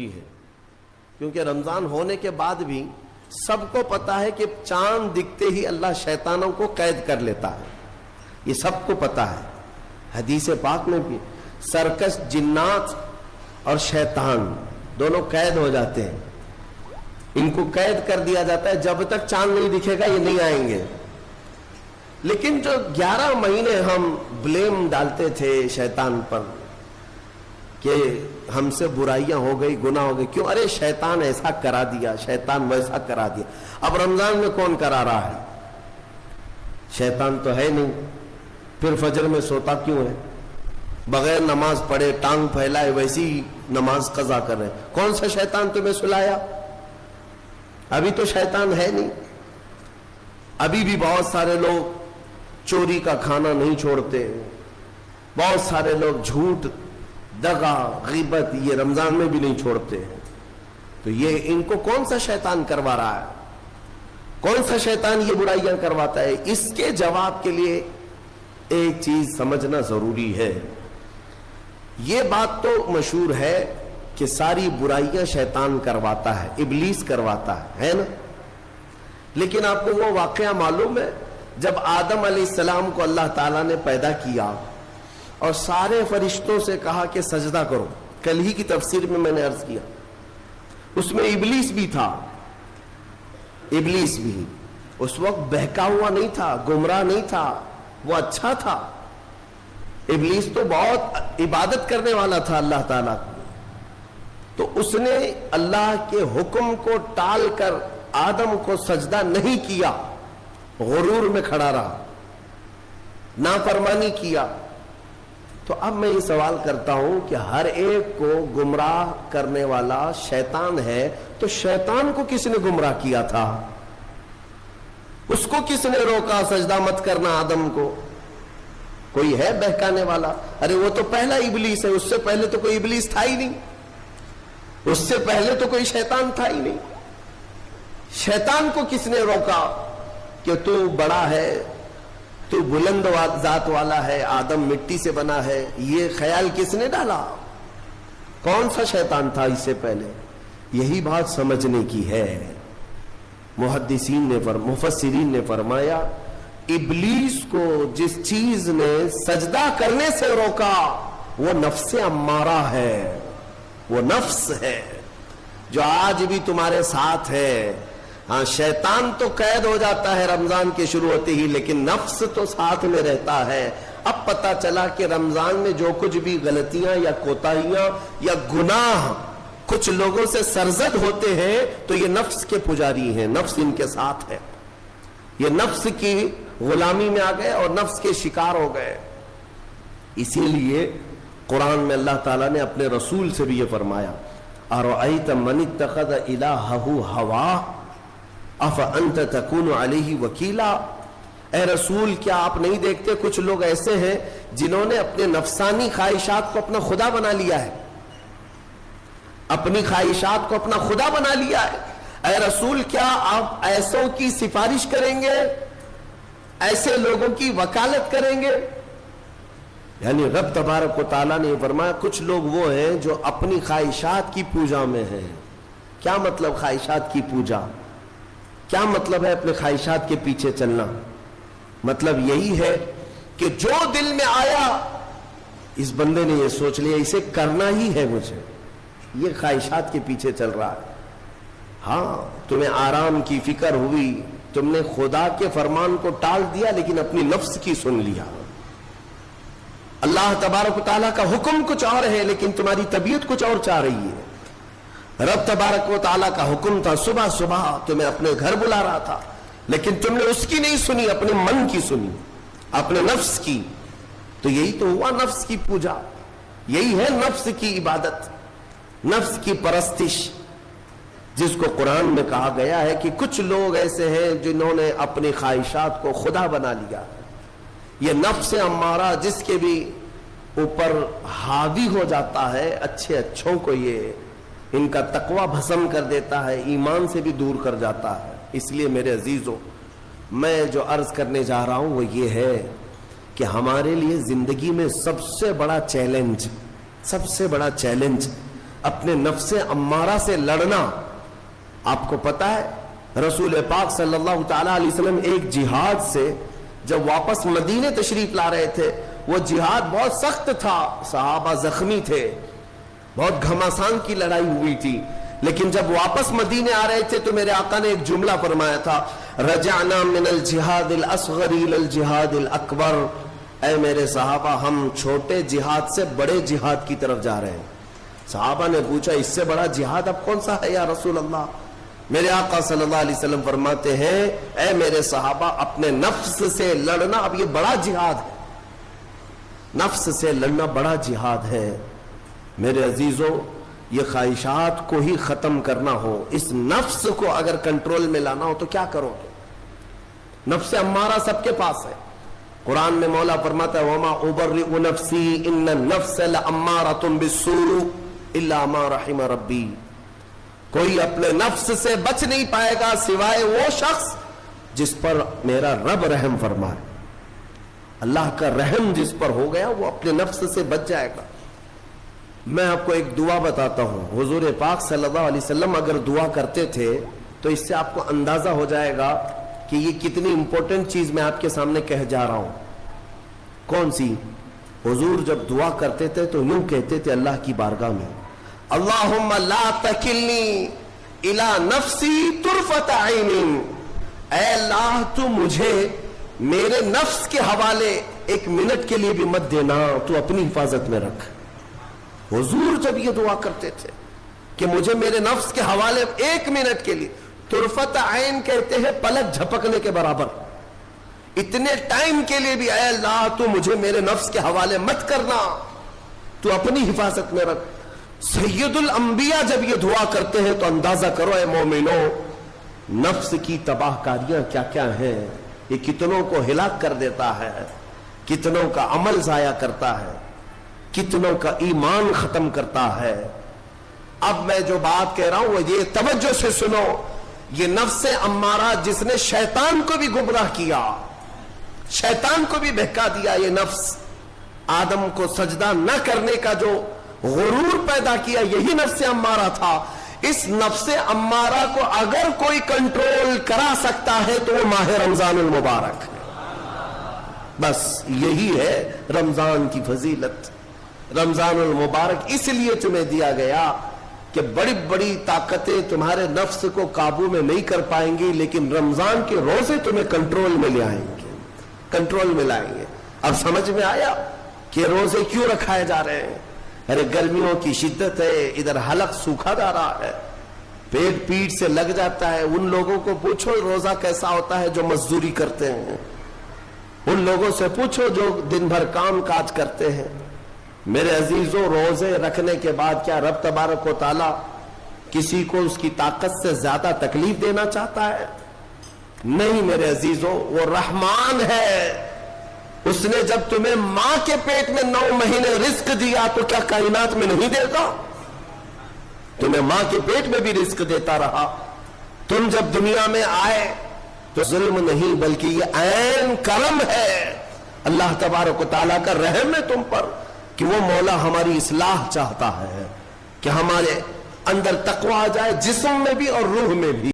ہے کیونکہ رمضان ہونے کے بعد بھی سب کو پتا ہے کہ چاند دکھتے ہی اللہ شیطانوں کو قید کر لیتا ہے. یہ سب کو پتا ہے. حدیث پاک میں بھی سرکش جنات اور شیطان دونوں قید ہو جاتے ہیں. ان کو قید کر دیا جاتا ہے, جب تک چاند نہیں دکھے گا یہ نہیں آئیں گے. لیکن جو 11 مہینے ہم بلیم ڈالتے تھے شیطان پر کہ ہم سے برائیاں ہو گئی, گناہ ہو گئی, کیوں؟ ارے شیطان ایسا کرا دیا, شیطان ویسا کرا دیا. اب رمضان میں کون کرا رہا ہے؟ شیطان تو ہے نہیں. پھر فجر میں سوتا کیوں ہے؟ بغیر نماز پڑھے ٹانگ پھیلائے ویسی نماز قضا کر رہے. کون سا شیطان تمہیں سلایا؟ ابھی تو شیطان ہے نہیں. ابھی بھی بہت سارے لوگ چوری کا کھانا نہیں چھوڑتے, بہت سارے لوگ جھوٹ, دغا, غیبت یہ رمضان میں بھی نہیں چھوڑتے. تو یہ ان کو کون سا شیطان کروا رہا ہے؟ کون سا شیطان یہ برائیاں کرواتا ہے؟ اس کے جواب کے لیے ایک چیز سمجھنا ضروری ہے. یہ بات تو مشہور ہے کہ ساری برائیاں شیطان کرواتا ہے, ابلیس کرواتا ہے نا. لیکن آپ کو وہ واقعہ معلوم ہے جب آدم علیہ السلام کو اللہ تعالیٰ نے پیدا کیا اور سارے فرشتوں سے کہا کہ سجدہ کرو. کل ہی کی تفسیر میں نے عرض کیا, اس میں ابلیس بھی تھا. ابلیس بھی اس وقت بہکا ہوا نہیں تھا, گمراہ نہیں تھا, وہ اچھا تھا. ابلیس تو بہت عبادت کرنے والا تھا اللہ تعالیٰ کو. تو اس نے اللہ کے حکم کو ٹال کر آدم کو سجدہ نہیں کیا, غرور میں کھڑا رہا, نافرمانی کیا. تو اب میں یہ سوال کرتا ہوں کہ ہر ایک کو گمراہ کرنے والا شیطان ہے, تو شیطان کو کس نے گمراہ کیا تھا؟ اس کو کس نے روکا سجدہ مت کرنا آدم کو؟ کوئی ہے بہکانے والا؟ ارے وہ تو پہلا ابلیس ہے, اس سے پہلے تو کوئی ابلیس تھا ہی نہیں, اس سے پہلے تو کوئی شیطان تھا ہی نہیں. شیطان کو کس نے روکا کہ تو بڑا ہے, تو بلند ذات والا ہے, آدم مٹی سے بنا ہے؟ یہ خیال کس نے ڈالا؟ کون سا شیطان تھا اس سے پہلے؟ یہی بات سمجھنے کی ہے. محدثین نے مفسرین نے فرمایا ابلیس کو جس چیز نے سجدہ کرنے سے روکا وہ نفس امارہ ہے, وہ نفس ہے جو آج بھی تمہارے ساتھ ہے. ہاں شیطان تو قید ہو جاتا ہے رمضان کے شروع ہوتے ہی, لیکن نفس تو ساتھ میں رہتا ہے. اب پتا چلا کہ رمضان میں جو کچھ بھی غلطیاں یا کوتاہیاں یا گناہ کچھ لوگوں سے سرزد ہوتے ہیں تو یہ نفس کے پجاری ہیں, نفس ان کے ساتھ ہے. یہ نفس کی غلامی میں آ گئے اور نفس کے شکار ہو گئے. اسی لیے قرآن میں اللہ تعالیٰ نے اپنے رسول سے بھی یہ فرمایا اَرَأَيْتَ مَنِ اتَّخَذَ إِلَٰهَهُ هَوَاهُ أَفَأَنْتَ تَكُونُ عَلَيْهِ وَكِيلًا. اے رسول کیا آپ نہیں دیکھتے کچھ لوگ ایسے ہیں جنہوں نے اپنے نفسانی خواہشات کو اپنا خدا بنا لیا ہے, اپنی خواہشات کو اپنا خدا بنا لیا ہے. اے رسول کیا آپ ایسوں کی سفارش کریں گے, ایسے لوگوں کی وکالت کریں گے؟ یعنی رب تبارک و تعالیٰ نے فرمایا کچھ لوگ وہ ہیں جو اپنی خواہشات کی پوجا میں ہیں. کیا مطلب خواہشات کی پوجا؟ کیا مطلب ہے اپنے خواہشات کے پیچھے چلنا؟ مطلب یہی ہے کہ جو دل میں آیا اس بندے نے یہ سوچ لیا اسے کرنا ہی ہے مجھے, یہ خواہشات کے پیچھے چل رہا ہے. ہاں تمہیں آرام کی فکر ہوئی, تم نے خدا کے فرمان کو ٹال دیا لیکن اپنی نفس کی سن لیا. اللہ تبارک و تعالیٰ کا حکم کچھ اور ہے لیکن تمہاری طبیعت کچھ اور چاہ رہی ہے. رب تبارک و تعالیٰ کا حکم تھا صبح صبح تمہیں اپنے گھر بلا رہا تھا, لیکن تم نے اس کی نہیں سنی, اپنے من کی سنی, اپنے نفس کی. تو یہی تو ہوا نفس کی پوجا, یہی ہے نفس کی عبادت, نفس کی پرستش, جس کو قرآن میں کہا گیا ہے کہ کچھ لوگ ایسے ہیں جنہوں نے اپنی خواہشات کو خدا بنا لیا. یہ نفس امارہ جس کے بھی اوپر حاوی ہو جاتا ہے, اچھے اچھوں کو یہ ان کا تقوی بھسم کر دیتا ہے, ایمان سے بھی دور کر جاتا ہے. اس لیے میرے عزیزوں میں جو عرض کرنے جا رہا ہوں وہ یہ ہے کہ ہمارے لیے زندگی میں سب سے بڑا چیلنج اپنے نفس امارہ سے لڑنا. آپ کو پتا ہے رسول پاک صلی اللہ تعالی علیہ وسلم ایک جہاد سے جب واپس مدینے تشریف لا رہے تھے, وہ جہاد بہت سخت تھا, صحابہ زخمی تھے, بہت گھماسان کی لڑائی ہوئی تھی, لیکن جب واپس مدینے آ رہے تھے تو میرے آقا نے ایک جملہ فرمایا تھا, رجعنا من الجہاد الاصغر الى الجہاد الاکبر. اے میرے صحابہ, ہم چھوٹے جہاد سے بڑے جہاد کی طرف جا رہے ہیں. صحابہ نے پوچھا اس سے بڑا جہاد اب کون سا ہے یا رسول اللہ؟ میرے آقا صلی اللہ علیہ وسلم فرماتے ہیں, اے میرے صحابہ, اپنے نفس سے لڑنا اب یہ بڑا جہاد ہے, نفس سے لڑنا بڑا جہاد ہے. میرے عزیزوں, یہ خواہشات کو ہی ختم کرنا ہو, اس نفس کو اگر کنٹرول میں لانا ہو تو کیا کرو گے؟ نفس امارہ سب کے پاس ہے. قرآن میں مولا فرماتا ہے, وما ابرئ نفسی ان النفس لامارۃ بالسوء الا ما رحم ربی. کوئی اپنے نفس سے بچ نہیں پائے گا سوائے وہ شخص جس پر میرا رب رحم فرمائے. اللہ کا رحم جس پر ہو گیا وہ اپنے نفس سے بچ جائے گا. میں آپ کو ایک دعا بتاتا ہوں. حضور پاک صلی اللہ علیہ وسلم اگر دعا کرتے تھے تو اس سے آپ کو اندازہ ہو جائے گا کہ یہ کتنی امپورٹنٹ چیز میں آپ کے سامنے کہہ جا رہا ہوں. کون سی؟ حضور جب دعا کرتے تھے تو یوں کہتے تھے اللہ کی بارگاہ میں, اللہم لا تکلنی الی نفسی طرفۃ عین. اے اللہ, تو مجھے میرے نفس کے حوالے ایک منٹ کے لیے بھی مت دینا, تو اپنی حفاظت میں رکھ. حضور جب یہ دعا کرتے تھے کہ مجھے میرے نفس کے حوالے ایک منٹ کے لیے, طرفۃ عین کہتے ہیں پلک جھپکنے کے برابر, اتنے ٹائم کے لیے بھی اے اللہ تو مجھے میرے نفس کے حوالے مت کرنا, تو اپنی حفاظت میں رکھ. سید الانبیاء جب یہ دعا کرتے ہیں تو اندازہ کرو اے مومنو, نفس کی تباہ کاریاں کیا کیا ہیں. یہ کتنوں کو ہلاک کر دیتا ہے, کتنوں کا عمل ضائع کرتا ہے, کتنوں کا ایمان ختم کرتا ہے. اب میں جو بات کہہ رہا ہوں وہ یہ توجہ سے سنو. یہ نفس امارہ جس نے شیطان کو بھی گمراہ کیا, شیطان کو بھی بہکا دیا, یہ نفس آدم کو سجدہ نہ کرنے کا جو غرور پیدا کیا, یہی نفس امارہ تھا. اس نفس امارہ کو اگر کوئی کنٹرول کرا سکتا ہے تو وہ ماہ رمضان المبارک. بس یہی ہے رمضان کی فضیلت. رمضان المبارک اس لیے تمہیں دیا گیا کہ بڑی بڑی طاقتیں تمہارے نفس کو قابو میں نہیں کر پائیں گی, لیکن رمضان کے روزے تمہیں کنٹرول میں لے آئیں گے, کنٹرول میں لائیں گے. اب سمجھ میں آیا کہ روزے کیوں رکھائے جا رہے ہیں؟ ارے گرمیوں کی شدت ہے, ادھر حلق سوکھا جا رہا ہے, پیٹ پیٹ سے لگ جاتا ہے. ان لوگوں کو پوچھو روزہ کیسا ہوتا ہے جو مزدوری کرتے ہیں, ان لوگوں سے پوچھو جو دن بھر کام کاج کرتے ہیں. میرے عزیزوں, روزے رکھنے کے بعد کیا رب تبارک و تعالی کسی کو اس کی طاقت سے زیادہ تکلیف دینا چاہتا ہے؟ نہیں میرے عزیزوں, وہ رحمان ہے. اس نے جب تمہیں ماں کے پیٹ میں 9 مہینے رزق دیا تو کیا کائنات میں نہیں دیتا؟ تمہیں ماں کے پیٹ میں بھی رزق دیتا رہا. تم جب دنیا میں آئے تو ظلم نہیں بلکہ یہ عین کرم ہے. اللہ تبارک و تعالیٰ کا رحم ہے تم پر کہ وہ مولا ہماری اصلاح چاہتا ہے کہ ہمارے اندر تقویٰ آ جائے, جسم میں بھی اور روح میں بھی.